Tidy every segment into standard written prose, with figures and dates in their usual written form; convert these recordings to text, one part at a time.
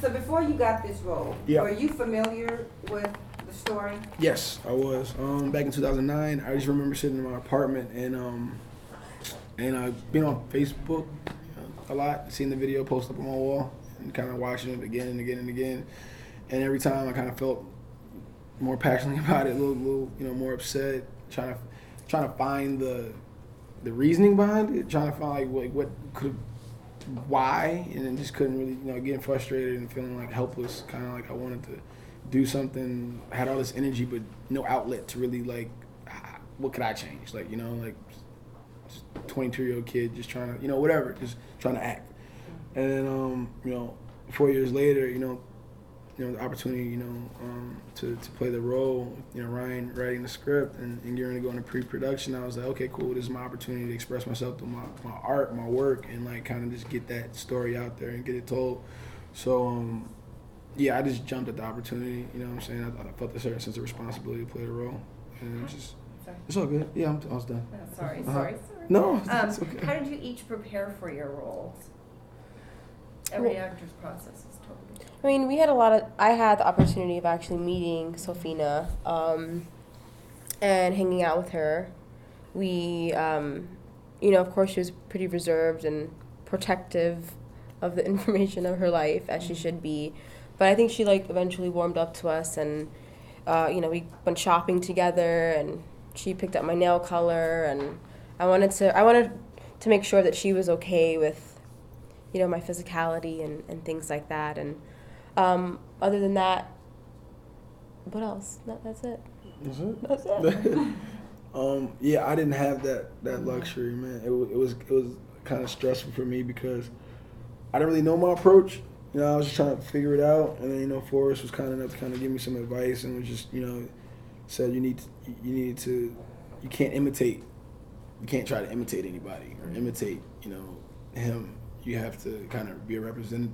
So before you got this role, were you familiar with the story? Yes, I was. Back in 2009, I just remember sitting in my apartment and being on Facebook a lot, seeing the video posted up on my wall, and kind of watching it again and again and again. And every time I kind of felt more passionately about it, a little more upset, trying to find the reasoning behind it, trying to find why, and then just couldn't really, getting frustrated and feeling like helpless, kind of like I wanted to do something, I had all this energy but no outlet to really what could I change? Just 22-year-old kid just trying to, whatever, just trying to act. And then, 4 years later, the opportunity, to play the role, Ryan writing the script and getting ready to go into pre-production, I was like, okay, cool, this is my opportunity to express myself through my art, my work, and kind of just get that story out there and get it told. So, I just jumped at the opportunity, you know what I'm saying? I felt a certain sense of responsibility to play the role. And it's all good. Yeah, I was done. Oh, sorry. No, it's okay. How did you each prepare for your roles? Every actor's process is totally different. I mean, I had the opportunity of actually meeting Sofina and hanging out with her. We, of course, she was pretty reserved and protective of the information of her life, as she should be. But I think she, eventually warmed up to us, and, we went shopping together, and she picked up my nail color, and I wanted to make sure that she was okay with, my physicality and things like that. And other than that, what else? That's it. That's it. I didn't have that luxury, man. It was kind of stressful for me because I didn't really know my approach. I was just trying to figure it out, and then Forrest was kind enough to kind of give me some advice and was just said you can't imitate, you can't try to imitate anybody or imitate him. You have to kind of be represent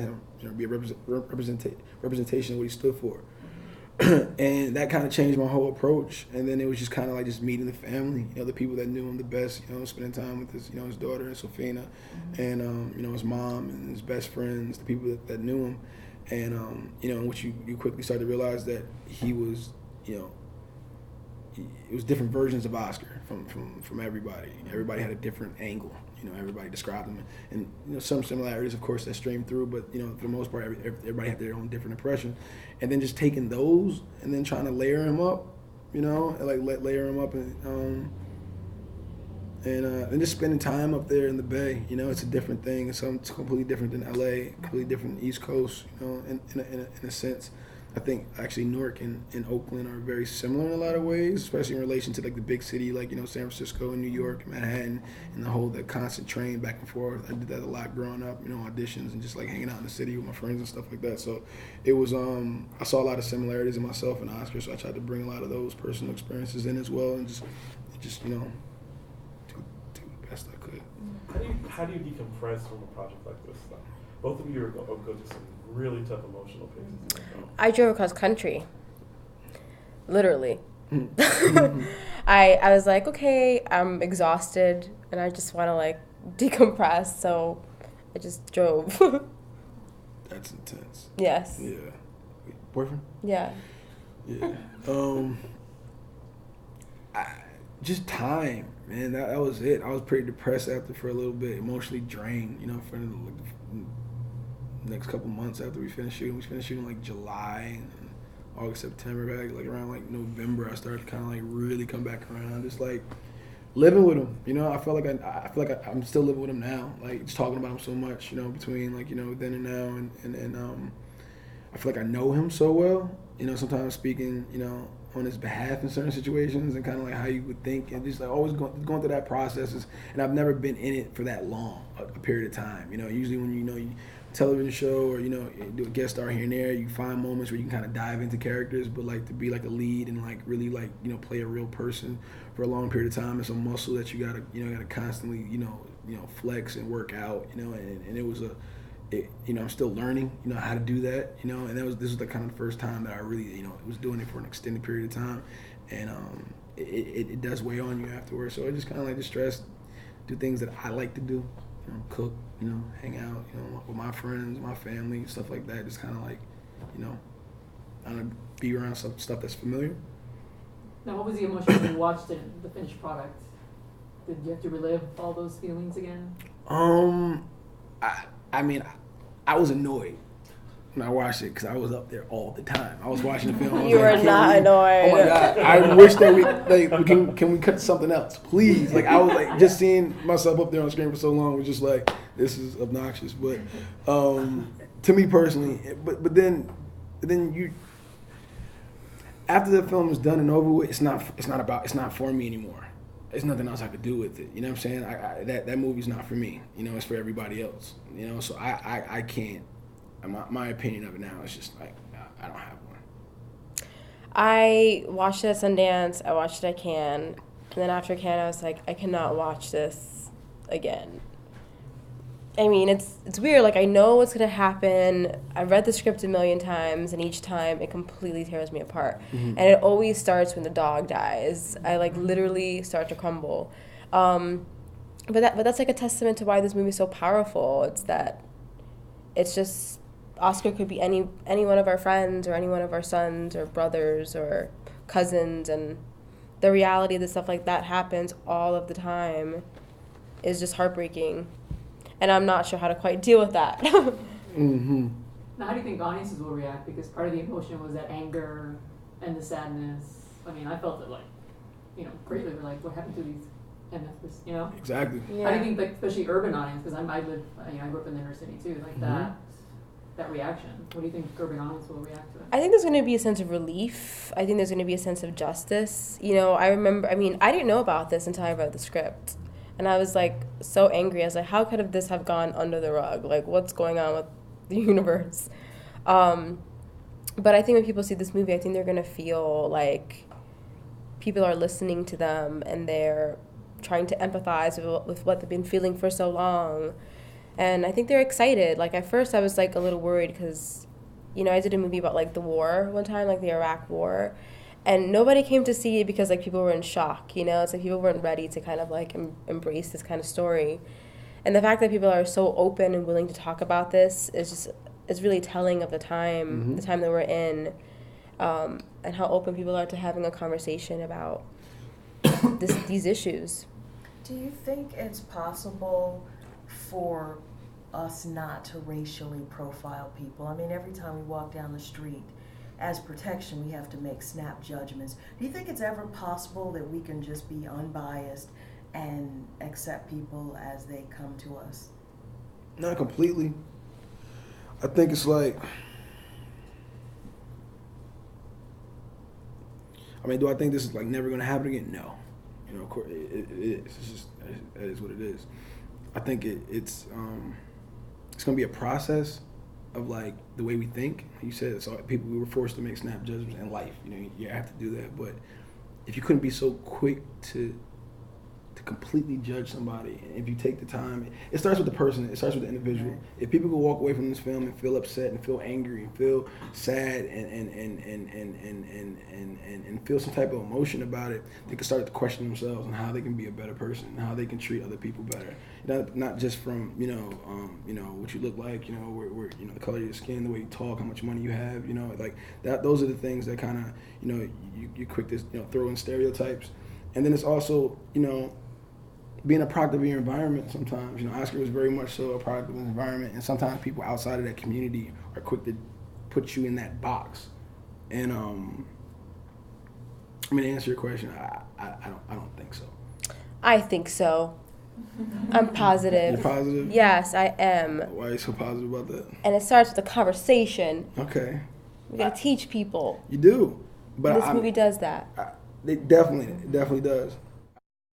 him, be a representation of what he stood for. And that kind of changed my whole approach. And then it was just kind of just meeting the family, the people that knew him the best, spending time with his, his daughter and Sofina, and, his mom and his best friends, the people that knew him. And, in which you quickly start to realize that he was, it was different versions of Oscar from everybody. Everybody had a different angle. Everybody described him, and some similarities, of course, that streamed through. But for the most part, everybody had their own different impression. And then just taking those and then trying to layer him up, layer him up, and just spending time up there in the Bay. It's a different thing. It's completely different than LA, completely different East Coast. In a sense. I think actually Newark and Oakland are very similar in a lot of ways, especially in relation to the big city San Francisco and New York, Manhattan, and the constant train back and forth. I did that a lot growing up, auditions and just hanging out in the city with my friends and stuff like that. So it was, I saw a lot of similarities in myself and Oscar, so I tried to bring a lot of those personal experiences in as well and just do the best I could. How do you decompress from a project like this? Both of you go through some really tough emotional phases. I drove across country, literally. I was like, okay, I'm exhausted and I just want to decompress, so I just drove. That's intense. Yes. Yeah. Boyfriend? Yeah. Yeah. Just time, man. That was it. I was pretty depressed for a little bit, emotionally drained, for the next couple months after we finished shooting. We finished shooting July, and August, September, back around November. I started to kind of really come back around, just living with him. I feel like I'm still living with him now. Just talking about him so much, between then and now, and I feel like I know him so well. Sometimes speaking, on his behalf in certain situations, and kind of how you would think, and just always going through that process. And I've never been in it for that long, a period of time. Usually when you television show or do a guest star here and there, you find moments where you can kind of dive into characters, but to be a lead and really play a real person for a long period of time, it's a muscle that you gotta constantly flex and work out, and it was I'm still learning how to do that, and this was the kind of first time that I really was doing it for an extended period of time, and it does weigh on you afterwards. So I just kind of just stress, do things that I like to do, cook, hang out, with my friends, my family, stuff like that. Just kind of like, I don't know, be around some stuff that's familiar. Now, what was the emotion when you watched the finished product? Did you have to relive all those feelings again? I mean, I was annoyed when I watched it because I was up there all the time. I was watching the film. You were not annoyed. Oh my God! I wish that we can we cut to something else, please? Like I was like just seeing myself up there on the screen for so long was just like this is obnoxious. But to me personally, but then you after the film is done and over with, it's not for me anymore. There's nothing else I could do with it. You know what I'm saying? That movie's not for me. It's for everybody else. So I can't. My opinion of it now is just like I don't have one. I watched it at Sundance. I watched it at Cannes, and then after Cannes, I was like, I cannot watch this again. I mean, it's weird. Like I know what's gonna happen. I've read the script a million times, and each time it completely tears me apart. Mm-hmm. And it always starts when the dog dies. I like literally start to crumble. But that's like a testament to why this movie is so powerful. It's just. Oscar could be any one of our friends or any one of our sons or brothers or cousins, and the reality that stuff like that happens all of the time is just heartbreaking, and I'm not sure how to quite deal with that. Mm-hmm. Now, how do you think audiences will react? Because part of the emotion was that anger and the sadness. I mean, I felt it greatly. We're like, what happened to these MFers, Exactly. Yeah. How do you think, like, especially urban audience? Because I grew up in the inner city too, like that reaction. What do you think urban audience will react to it? I think there's going to be a sense of relief. I think there's going to be a sense of justice. I didn't know about this until I read the script. And I was like so angry. I was like, how could this have gone under the rug? Like, what's going on with the universe? But I think when people see this movie, I think they're going to feel like people are listening to them and they're trying to empathize with what they've been feeling for so long. And I think they're excited. Like, at first I was, like, a little worried because, I did a movie about, like, the war one time, like, the Iraq War. And nobody came to see it because, like, people were in shock, It's like people weren't ready to kind of, like, embrace this kind of story. And the fact that people are so open and willing to talk about this is really telling of the time that we're in, and how open people are to having a conversation about these issues. Do you think it's possible for us not to racially profile people? I mean, every time we walk down the street, as protection, we have to make snap judgments. Do you think it's ever possible that we can just be unbiased and accept people as they come to us? Not completely. I think it's like, do I think this is like never going to happen again? No. Of course, it is. It's just, it is what it is. I think it's going to be a process of like the way we think. You said so we were forced to make snap judgments in life. You have to do that. But if you couldn't be so quick to completely judge somebody, if you take the time, it starts with the person. It starts with the individual. Right. If people could walk away from this film and feel upset and feel angry and feel sad and feel some type of emotion about it, they can start to question themselves and how they can be a better person and how they can treat other people better. Not just from what you look like, where the color of your skin, the way you talk, how much money you have, like that. Those are the things that kind of you're quick to throw in stereotypes, and then it's also being a product of your environment sometimes. Oscar was very much so a product of his environment, and sometimes people outside of that community are quick to put you in that box. And to answer your question, I don't think so. I think so. I'm positive. You're positive? Yes, I am. Why are you so positive about that? And it starts with a conversation. Okay. We gotta teach people. You do. But this movie does that. It definitely does.